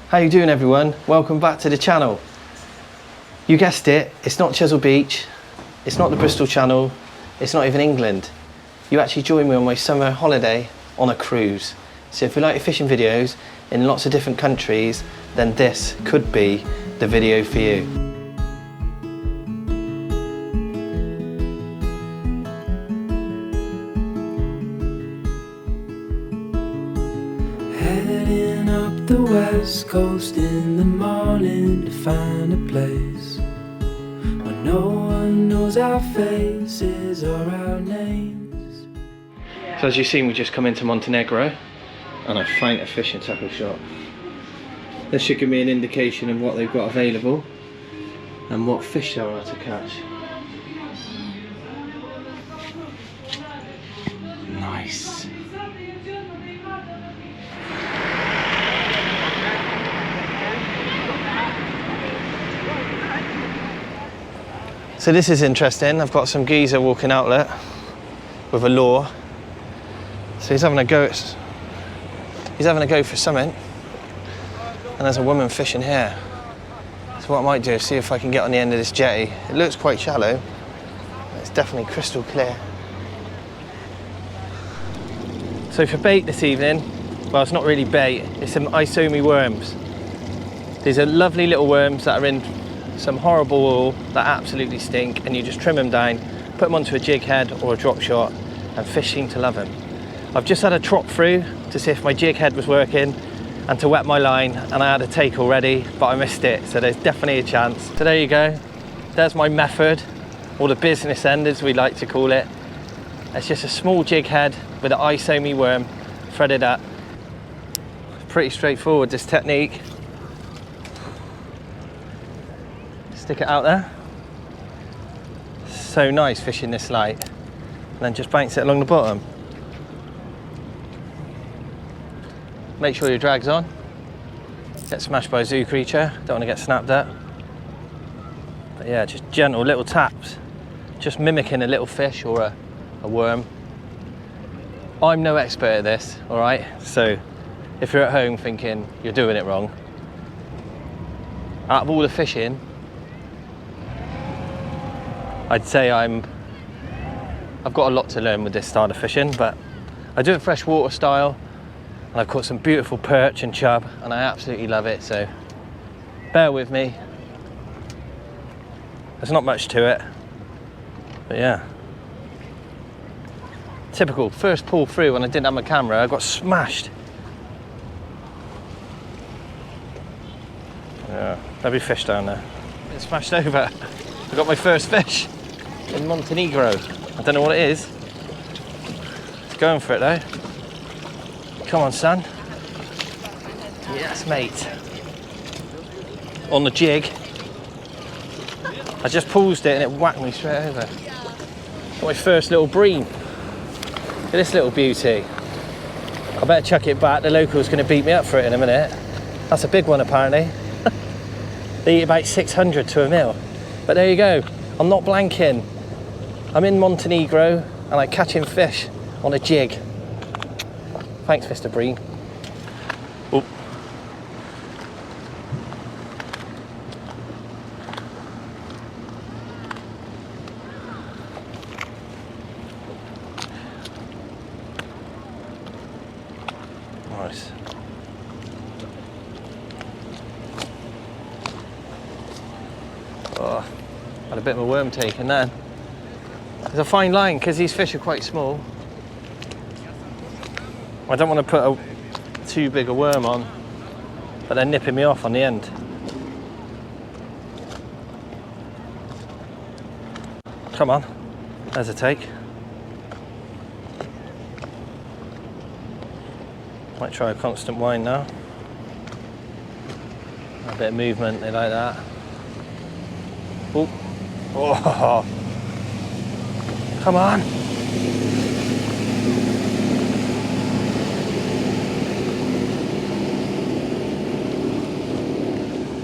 How you doing, everyone? Welcome back to the channel. You guessed it, it's not Chesil Beach, it's not the Bristol Channel, it's not even England. You actually joined me on my summer holiday on a cruise. So if you like fishing videos in lots of different countries, then this could be the video for you. Heading up the west coast in the morning to find a place where no one knows our faces or our names. So as you've seen, we just come into Montenegro and I found a fishing tackle shop. This should give me an indication of what they've got available and what fish there are to catch. Nice. So this is interesting. I've got some geezer walking outlet with a lure. So he's having a go for something. And there's a woman fishing here. So what I might do is see if I can get on the end of this jetty. It looks quite shallow. It's definitely crystal clear. So for bait this evening, well, it's not really bait, it's some isomi worms. These are lovely little worms that are in some horrible oil that absolutely stink, and you just trim them down, put them onto a jig head or a drop shot, and fish seem to love them. I've just had a trot through to see if my jig head was working and to wet my line, and I had a take already, but I missed it, so there's definitely a chance. So there you go, there's my method, or the business end as we like to call it. It's just a small jig head with an isomi worm threaded up. Pretty straightforward, this technique. Stick it out there. So nice fishing this light. And then just bounce it along the bottom. Make sure your drag's on. Get smashed by a zoo creature, don't want to get snapped at. But yeah, just gentle little taps. Just mimicking a little fish or a worm. I'm no expert at this, all right? So if you're at home thinking you're doing it wrong, out of all the fishing, I'd say I've got a lot to learn with this style of fishing, but I do it freshwater style, and I've caught some beautiful perch and chub, and I absolutely love it, so bear with me. There's not much to it, but yeah. Typical, first pull through when I didn't have my camera, I got smashed. Yeah, there'll be fish down there. Been smashed over. I got my first fish in Montenegro. I don't know what it is. It's going for it though. Come on, son. Yes, mate. On the jig. I just paused it and it whacked me straight over. Got my first little bream. Look at this little beauty. I better chuck it back. The local's going to beat me up for it in a minute. That's a big one apparently. They eat about 600 to a mil. But there you go, I'm not blanking. I'm in Montenegro and I'm catching fish on a jig. Thanks, Mr. Breen. Oh. Nice. Oh. Had a bit of a worm taken then. There's a fine line because these fish are quite small. I don't want to put too big a worm on, but they're nipping me off on the end. Come on, there's a take. Might try a constant wind now. A bit of movement, they like that. Oh. Oh, come on.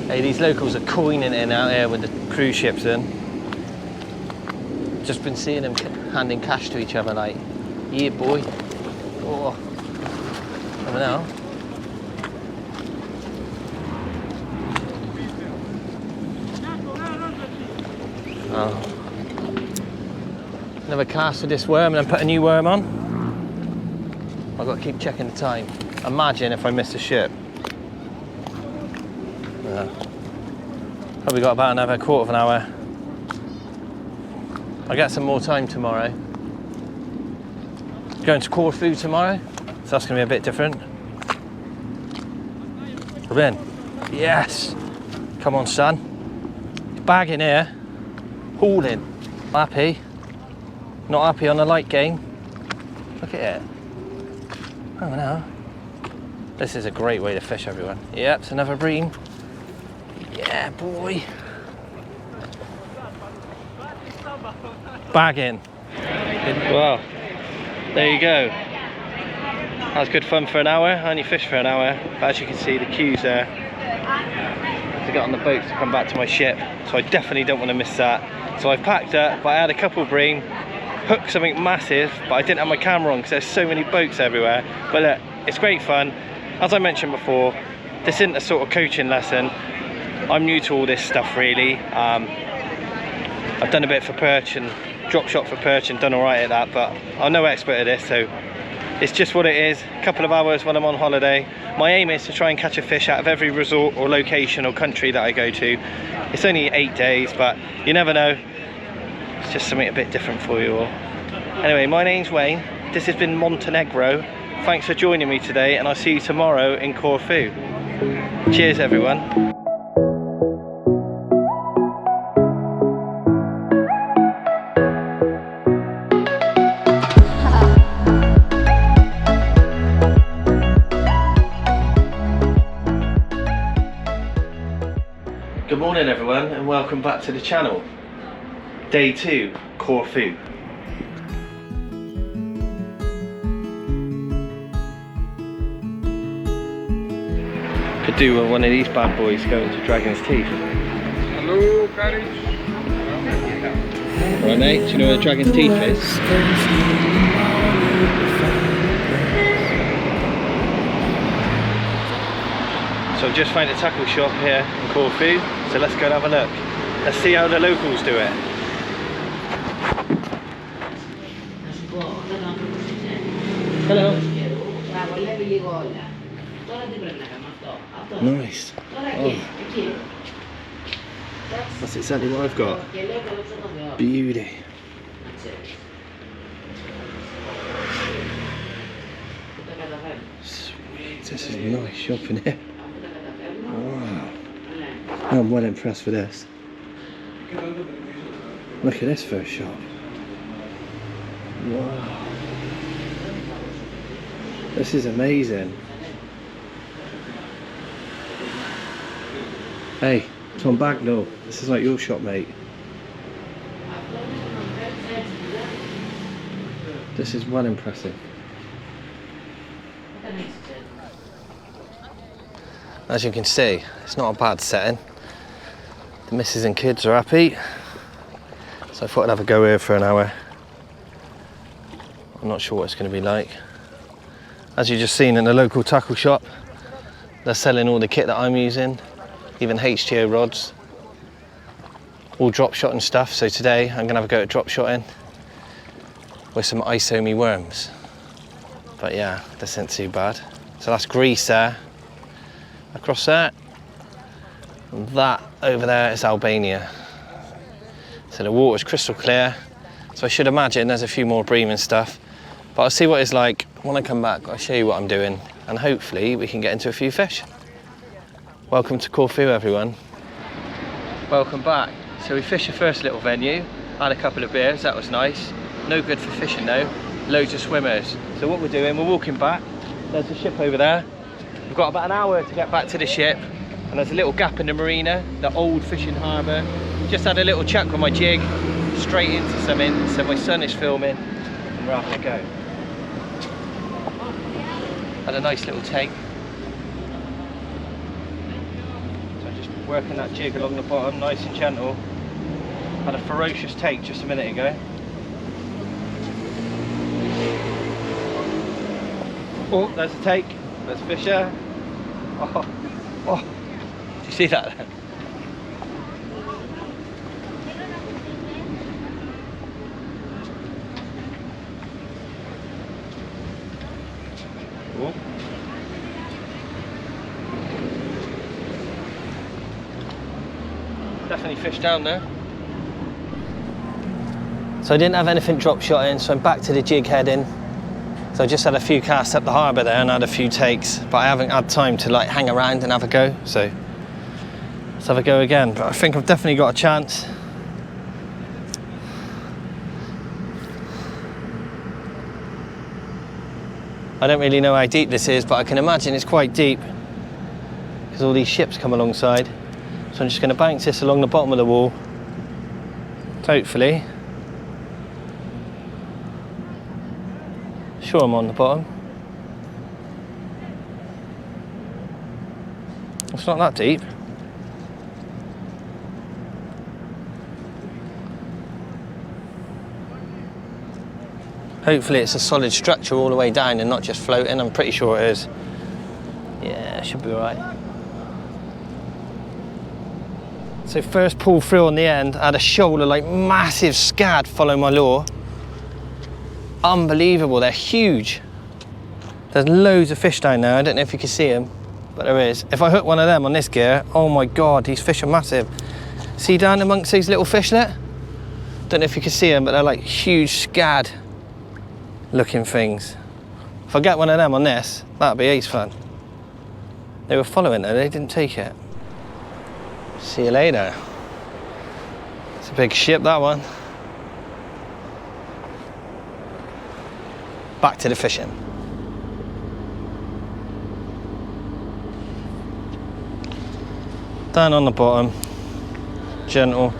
Hey, these locals are coining in out here with the cruise ships in. Just been seeing them handing cash to each other like, yeah boy. Oh, never know. Well, another cast with this worm and then put a new worm on. I've got to keep checking the time. Imagine if I miss a ship. Probably got about another quarter of an hour. I'll get some more time tomorrow. Going to Corfu tomorrow, so that's going to be a bit different. Come in. Yes! Come on, son. Bag in here. Hauling. Happy. Not happy on the light game. Look at it. Oh no. This is a great way to fish, everyone. Yep, it's another bream. Yeah, boy. Bag in. Well, there you go. That was good fun for an hour. I only fished for an hour, but as you can see, the queue's there to get on the boat to come back to my ship. So I definitely don't want to miss that. So I've packed up, but I had a couple bream, hooked something massive, but I didn't have my camera on because there's so many boats everywhere. But look, it's great fun. As I mentioned before, this isn't a sort of coaching lesson. I'm new to all this stuff really. I've done a bit for perch and drop shot for perch and done all right at that, but I'm no expert at this, so it's just what it is. A couple of hours when I'm on holiday. My aim is to try and catch a fish out of every resort or location or country that I go to. It's only 8 days, but you never know. It's just something a bit different for you all. Anyway, my name's Wayne. This has been Montenegro. Thanks for joining me today, and I'll see you tomorrow in Corfu. Cheers, everyone. Good morning, everyone, and welcome back to the channel. Day 2, Corfu. Could do with one of these bad boys going to Dragon's Teeth. Hello, Courage. Right, mate, do you know where Dragon's Teeth is? So I've just found a tackle shop here in Corfu, so let's go and have a look. Let's see how the locals do it. Hello. Nice. Oh. That's exactly what I've got. Beauty. Sweet, this is nice shopping here. Wow. I'm well impressed with this. Look at this first shop. Wow. This is amazing. Hey, Tom Bagnall, this is like your shop, mate. This is well impressive. As you can see, it's not a bad setting. The missus and kids are happy. So I thought I'd have a go here for an hour. I'm not sure what it's going to be like. As you just seen in the local tackle shop, they're selling all the kit that I'm using, even HTO rods, all drop shotting stuff. So today I'm going to have a go at drop shotting with some isomi worms. But yeah, this ain't too bad. So that's Greece there, across there, and that over there is Albania. So the water's crystal clear, so I should imagine there's a few more bream and stuff, but I'll see what it's like when I come back. I'll show you what I'm doing, and hopefully we can get into a few fish. Welcome to Corfu, everyone. Welcome back. So we fished the first little venue, had a couple of beers, that was nice. No good for fishing though, loads of swimmers. So what we're doing, we're walking back. There's a ship over there. We've got about an hour to get back to the ship, and there's a little gap in the marina, the old fishing harbour. Just had a little chuck with my jig, straight into something, so my son is filming, and we're having a go. Had a nice little take. So just working that jig along the bottom, nice and gentle. Had a ferocious take just a minute ago. Oh, there's a take. There's a fish there. Oh, oh. Do you see that? definitely fish down there. So I didn't have anything drop shot in, so I'm back to the jig heading. So I just had a few casts up the harbour there and had a few takes, but I haven't had time to like hang around and have a go, so let's have a go again. But I think I've definitely got a chance. I don't really know how deep this is, but I can imagine it's quite deep because all these ships come alongside. So I'm just going to bounce this along the bottom of the wall, hopefully. Sure, I'm on the bottom. It's not that deep. Hopefully it's a solid structure all the way down and not just floating. I'm pretty sure it is. Yeah, it should be all right. So first pull through on the end, I had a shoulder like massive scad follow my lure. Unbelievable, they're huge. There's loads of fish down there. I don't know if you can see them, but there is. If I hook one of them on this gear, oh my God, these fish are massive. See down amongst these little fishlet? Don't know if you can see them, but they're like huge scad looking things. If I get one of them on this, that'd be ace fun. They were following though, they didn't take it. See you later. It's a big ship, that one. Back to the fishing. Down on the bottom, gentle.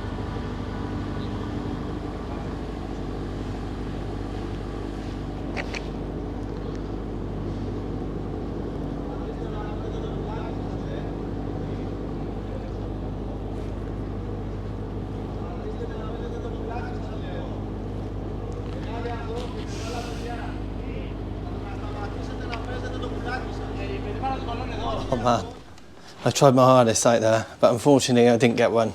Oh man, I tried my hardest out there, but unfortunately I didn't get one.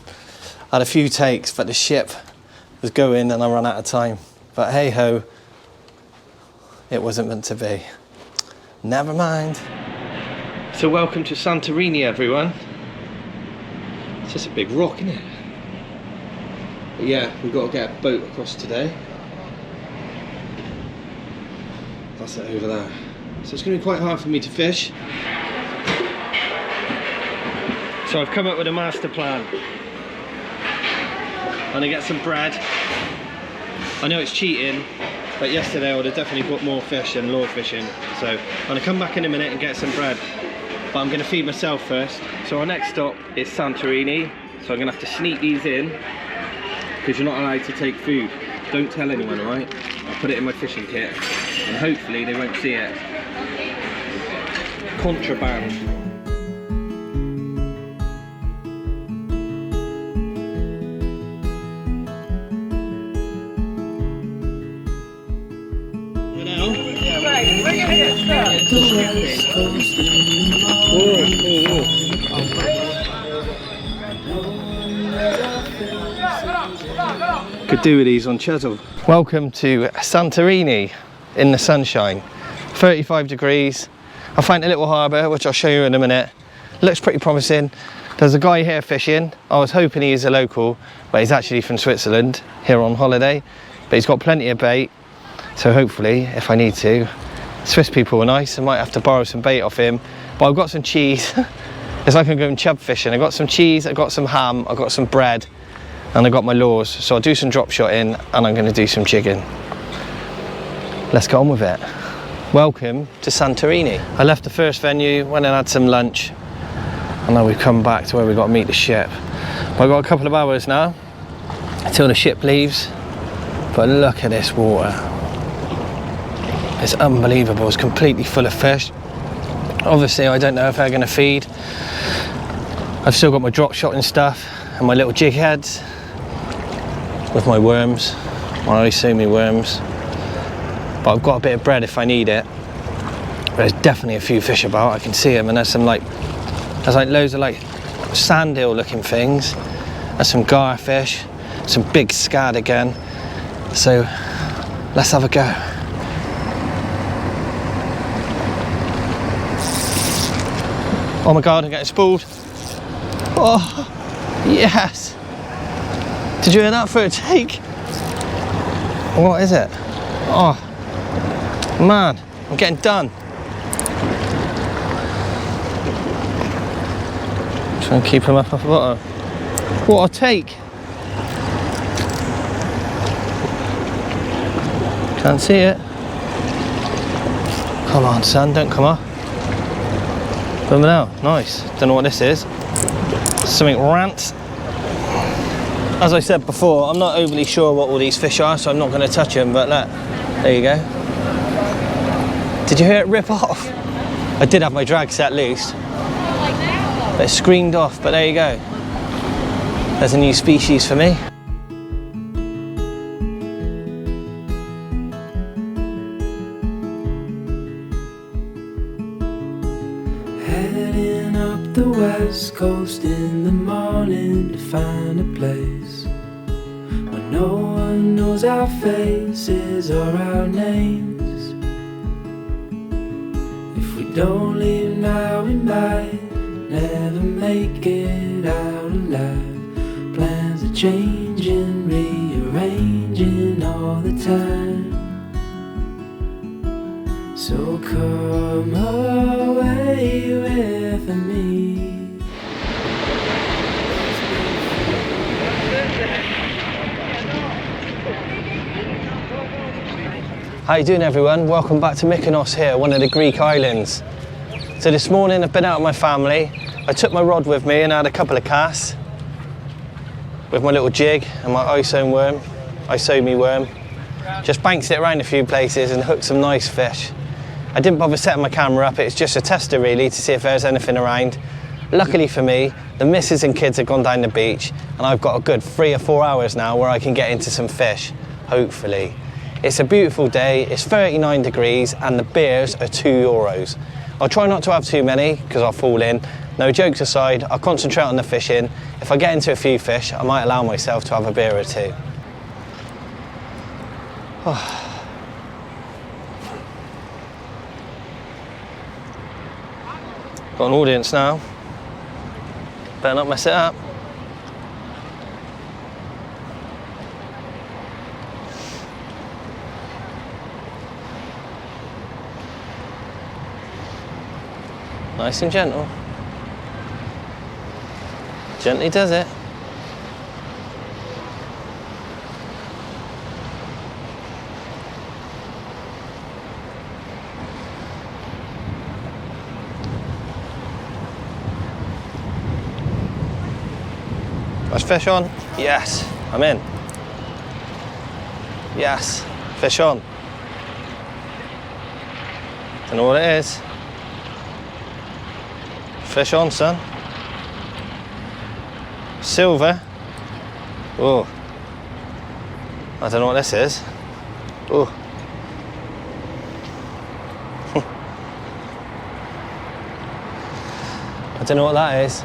I had a few takes, but the ship was going and I ran out of time. But hey ho, it wasn't meant to be. Never mind. So welcome to Santorini, everyone. It's just a big rock, isn't it? But yeah, we've got to get a boat across today. That's it over there. So it's going to be quite hard for me to fish. So I've come up with a master plan. I'm going to get some bread. I know it's cheating, but yesterday I would have definitely put more fish and lure fishing. So I'm going to come back in a minute and get some bread. But I'm going to feed myself first. So our next stop is Santorini. So I'm going to have to sneak these in because you're not allowed to take food. Don't tell anyone, alright? I'll put it in my fishing kit and hopefully they won't see it. Contraband. Could do with these on chisel. Welcome to Santorini in the sunshine. 35 degrees. I found a little harbour which I'll show you in a minute. Looks pretty promising. There's a guy here fishing. I was hoping he is a local, but he's actually from Switzerland here on holiday. But he's got plenty of bait, so hopefully if I need to. Swiss people are nice. I might have to borrow some bait off him, but I've got some cheese. It's like I'm going chub fishing. I got some cheese, I got some ham, I got some bread, and I got my lures. So I'll do some drop shotting and I'm going to do some jigging. Let's get on with it. Welcome to Santorini. I left the first venue, went and had some lunch, and now we've come back to where we've got to meet the ship. I've got a couple of hours now until the ship leaves, but look at this water. It's unbelievable. It's completely full of fish. Obviously I don't know if they're going to feed. I've still got my drop shot and stuff and my little jig heads with my worms, my Isumi worms, but I've got a bit of bread if I need it. There's definitely a few fish about. I can see them, and there's like loads of like sand eel looking things. There's some garfish, some big scad again. So let's have a go. Oh my God, I'm getting spooled. Oh, yes. Did you hear that for a take? What is it? Oh, man, I'm getting done. Try and keep him up off the bottom. What a take. Can't see it. Come on, son, don't come off. Boom it out, nice. Don't know what this is. Something rant. As I said before, I'm not overly sure what all these fish are, so I'm not going to touch them, but look, there you go. Did you hear it rip off? I did have my drag set loose. But it screamed off, but there you go. There's a new species for me. Heading up the west coast in the morning to find a place where no one knows our faces or our names. If we don't leave now, we might never make it out alive. Plans are changing, rearranging all the time. So come away with me. How you doing, everyone? Welcome back to Mykonos here, one of the Greek islands. So this morning I've been out with my family. I took my rod with me and I had a couple of casts with my little jig and my isomi worm. Just banked it around a few places and hooked some nice fish. I didn't bother setting my camera up, it's just a tester really to see if there's anything around. Luckily for me, the missus and kids have gone down the beach and I've got a good 3 or 4 hours now where I can get into some fish, hopefully. It's a beautiful day, it's 39 degrees and the beers are €2. I'll try not to have too many because I'll fall in. No, jokes aside, I'll concentrate on the fishing. If I get into a few fish, I might allow myself to have a beer or two. Got an audience now. Better not mess it up. Nice and gentle. Gently does it. Nice fish on. Yes, I'm in. Yes, fish on. Don't know what it is. Fish on, son. Silver. Oh. I don't know what this is. Oh. I don't know what that is.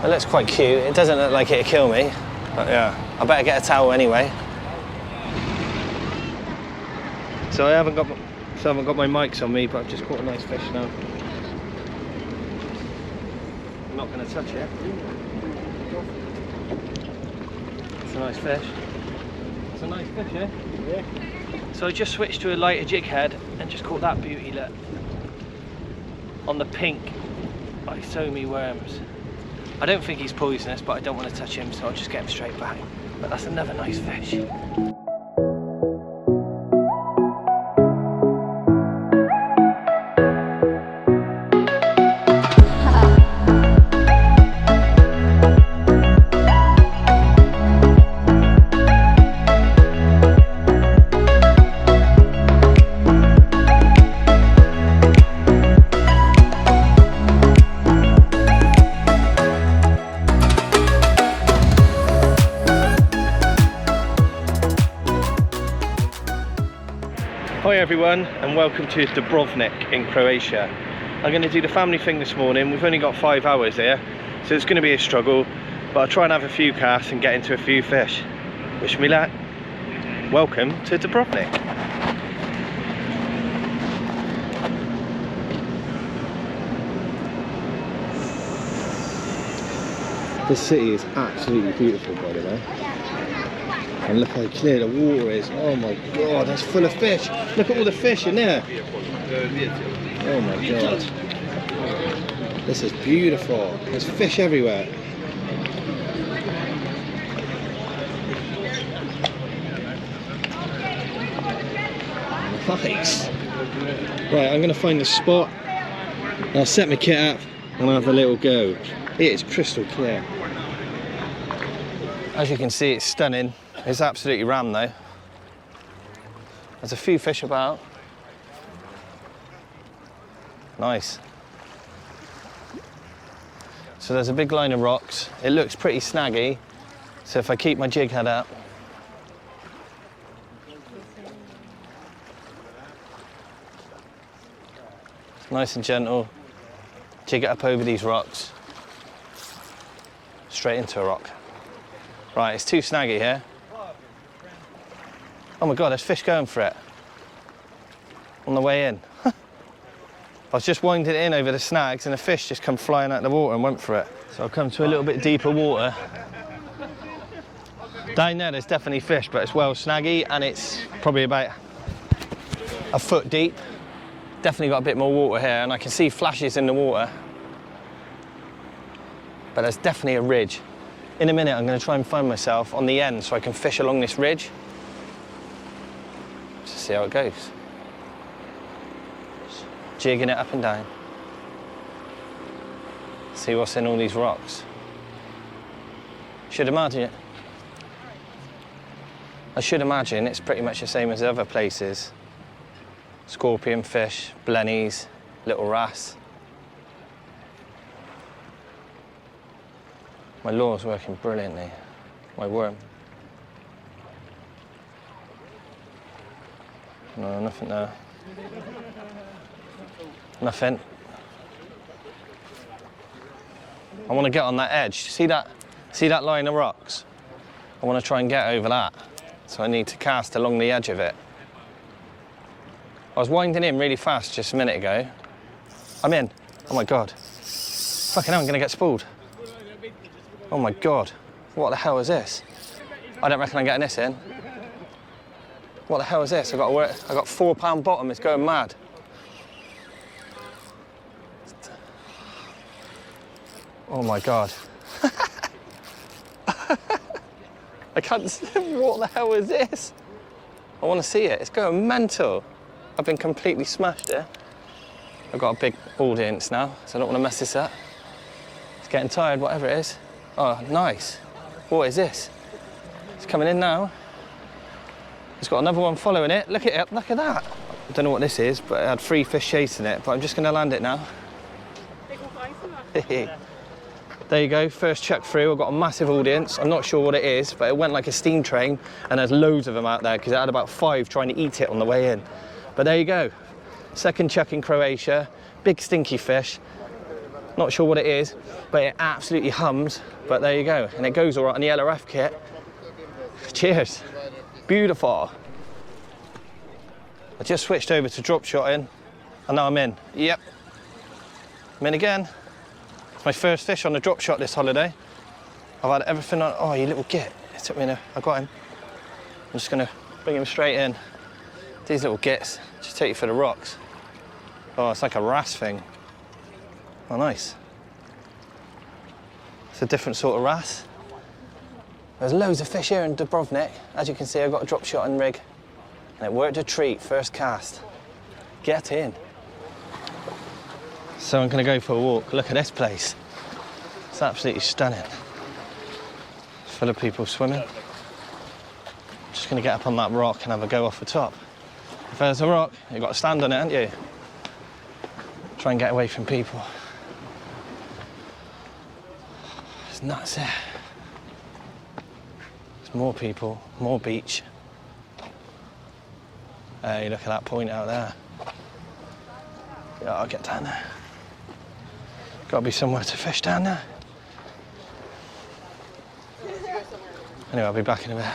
It looks quite cute. It doesn't look like it'd kill me. But yeah, I better get a towel anyway. So I haven't got my mics on me, but I've just caught a nice fish now. I'm not going to touch it. It's a nice fish. It's a nice fish, eh? Yeah. So I just switched to a lighter jig head and just caught that beauty, look. On the pink isomi worms. I don't think he's poisonous, but I don't want to touch him, so I'll just get him straight back. But that's another nice fish. Hi everyone and welcome to Dubrovnik in Croatia. I'm going to do the family thing this morning. We've only got 5 hours here, so it's going to be a struggle, but I'll try and have a few casts and get into a few fish. Wish me luck. Welcome to Dubrovnik. This city is absolutely beautiful, by the way. And look how clear the water is. Oh my god, that's full of fish. Look at all the fish in there. Oh my god. This is beautiful. There's fish everywhere. Nice. Right, I'm going to find the spot. I'll set my kit up and I'll have a little go. It is crystal clear. As you can see, it's stunning. It's absolutely rammed though. There's a few fish about. Nice. So there's a big line of rocks. It looks pretty snaggy. So if I keep my jig head up, nice and gentle, jig it up over these rocks, straight into a rock. Right, it's too snaggy here. Oh my god, there's fish going for it on the way in. I was just winding it in over the snags and the fish just come flying out of the water and went for it. So I'll come to a little bit deeper water. Down there's definitely fish, but it's well snaggy and it's probably about a foot deep. Definitely got a bit more water here and I can see flashes in the water. But there's definitely a ridge. In a minute I'm going to try and find myself on the end so I can fish along this ridge. Just see how it goes. Just jigging it up and down. See what's in all these rocks. I should imagine it's pretty much the same as other places. Scorpion fish, blennies, little wrasse. My lure's working brilliantly. My worm. No, nothing there. Nothing. I want to get on that edge. See that line of rocks? I want to try and get over that. So I need to cast along the edge of it. I was winding in really fast just a minute ago. I'm in. Oh my god. Fucking hell, I'm gonna get spooled. Oh my god. What the hell is this? I don't reckon I'm getting this in. What the hell is this? I got £4 bottom, it's going mad. Oh my god. I can't see, what the hell is this? I want to see it, it's going mental. I've been completely smashed here. I've got a big audience now, so I don't want to mess this up. It's getting tired, whatever it is. Oh, nice. What is this? It's coming in now. It's got another one following it. Look at it, look at that. I don't know what this is, but it had 3 fish chasing it, but I'm just going to land it now. There you go, first chuck through. I've got a massive audience. I'm not sure what it is, but it went like a steam train, and there's loads of them out there because it had about 5 trying to eat it on the way in. But there you go. Second chuck in Croatia. Big stinky fish. Not sure what it is, but it absolutely hums. But there you go. And it goes all right on the LRF kit. Cheers. Beautiful. I just switched over to drop shotting, and now I'm in. Yep. I'm in again. It's my first fish on the drop shot this holiday. I've had everything on. Oh, you little git. It took me I got him. I'm just going to bring him straight in. These little gits just take you for the rocks. Oh, it's like a wrasse thing. Oh, nice. It's a different sort of wrasse. There's loads of fish here in Dubrovnik. As you can see, I've got a drop shot and rig. And it worked a treat, first cast. Get in. So I'm going to go for a walk. Look at this place. It's absolutely stunning. Full of people swimming. Just going to get up on that rock and have a go off the top. If there's a rock, you've got to stand on it, haven't you? Try and get away from people. It's nuts there. There's more people, more beach. Hey, look at that point out there. Yeah, I'll get down there. Got to be somewhere to fish down there. Anyway, I'll be back in a bit.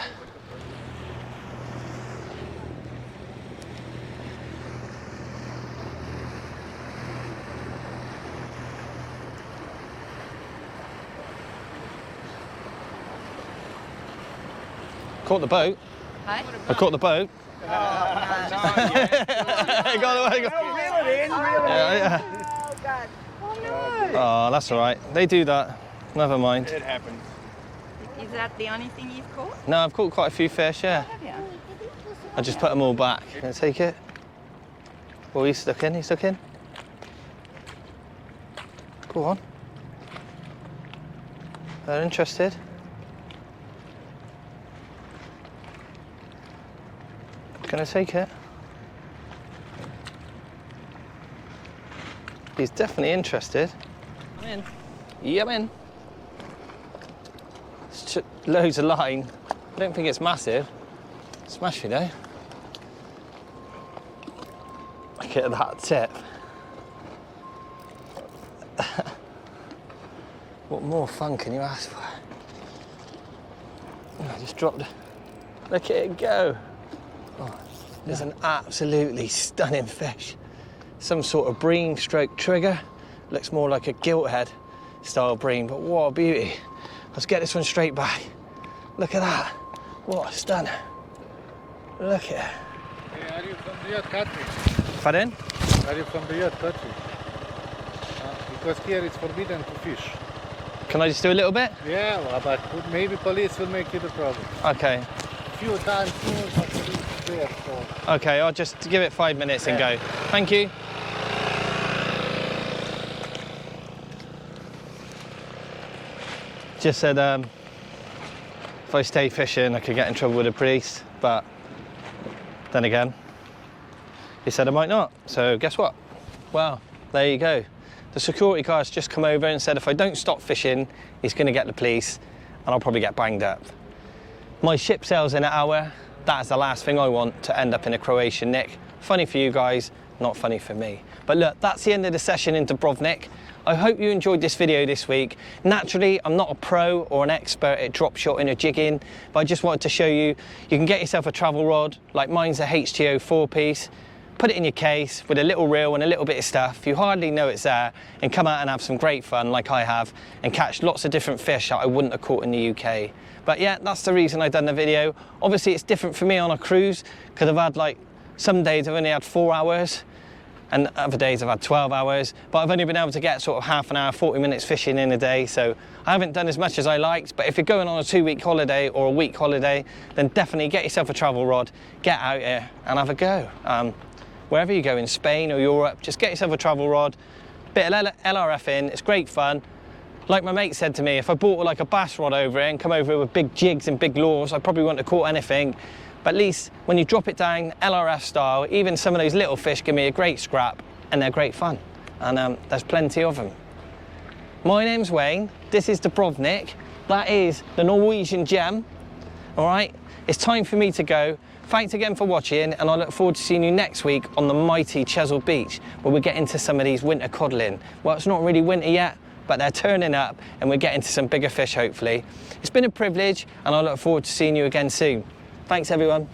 Caught the boat. Hi? I caught the boat. Oh, no. Got the boat. Yeah. Oh, God. Oh, no. Oh, that's all right. They do that. Never mind. It happens. Is that the only thing you've caught? No, I've caught quite a few fish, yeah. Have you? I just put them all back. Can I take it? Oh, he's stuck in, he's stuck in. Go on. They're interested. Can I take it? He's definitely interested. I'm in. Yeah, I'm in. It's loads of line. I don't think it's massive. Smashy though. Look at that tip. What more fun can you ask for? I just dropped it. Look at it go. Oh, there's an absolutely stunning fish. Some sort of bream stroke trigger. Looks more like a gilt head style bream, but what a beauty. Let's get this one straight back. Look at that. What a stunner. Look at it. Hey, are you from the yacht country? Pardon? Are you from the yacht country? Because here it's forbidden to fish. Can I just do a little bit? Yeah, well, but maybe police will make you the problem. Okay. Few times more, but police is there, so. Okay, I'll just give it 5 minutes and go. Thank you. Just said if I stay fishing, I could get in trouble with the police, but then again, he said I might not. So guess what? Well, there you go. The security guard's just come over and said if I don't stop fishing, he's going to get the police and I'll probably get banged up. My ship sails in an hour. That is the last thing I want, to end up in a Croatian nick. Funny for you guys, not funny for me. But look, that's the end of the session in Dubrovnik. I hope you enjoyed this video this week. Naturally, I'm not a pro or an expert at drop shotting or jigging, but I just wanted to show you, you can get yourself a travel rod, like mine's a HTO 4-piece, put it in your case with a little reel and a little bit of stuff. You hardly know it's there, and come out and have some great fun like I have, and catch lots of different fish that I wouldn't have caught in the UK. But yeah, that's the reason I've done the video. Obviously it's different for me on a cruise, because I've had like, some days I've only had 4 hours, and other days I've had 12 hours, but I've only been able to get sort of half an hour, 40 minutes fishing in a day, so I haven't done as much as I liked. But if you're going on a 2-week holiday or a week holiday, then definitely get yourself a travel rod, get out here and have a go. Wherever you go in Spain or Europe, just get yourself a travel rod, bit of LRF in, it's great fun. Like my mate said to me, if I bought like a bass rod over here and come over here with big jigs and big lures, I probably wouldn't have caught anything. But at least when you drop it down LRF style, even some of those little fish give me a great scrap, and they're great fun. And there's plenty of them. My name's Wayne, this is Dubrovnik, that is the Norwegian gem. All right, it's time for me to go. Thanks again for watching, and I look forward to seeing you next week on the mighty Chesil Beach, where we get into some of these winter codling. Well, it's not really winter yet, but they're turning up and we're getting to some bigger fish hopefully. It's been a privilege, and I look forward to seeing you again soon. Thanks everyone.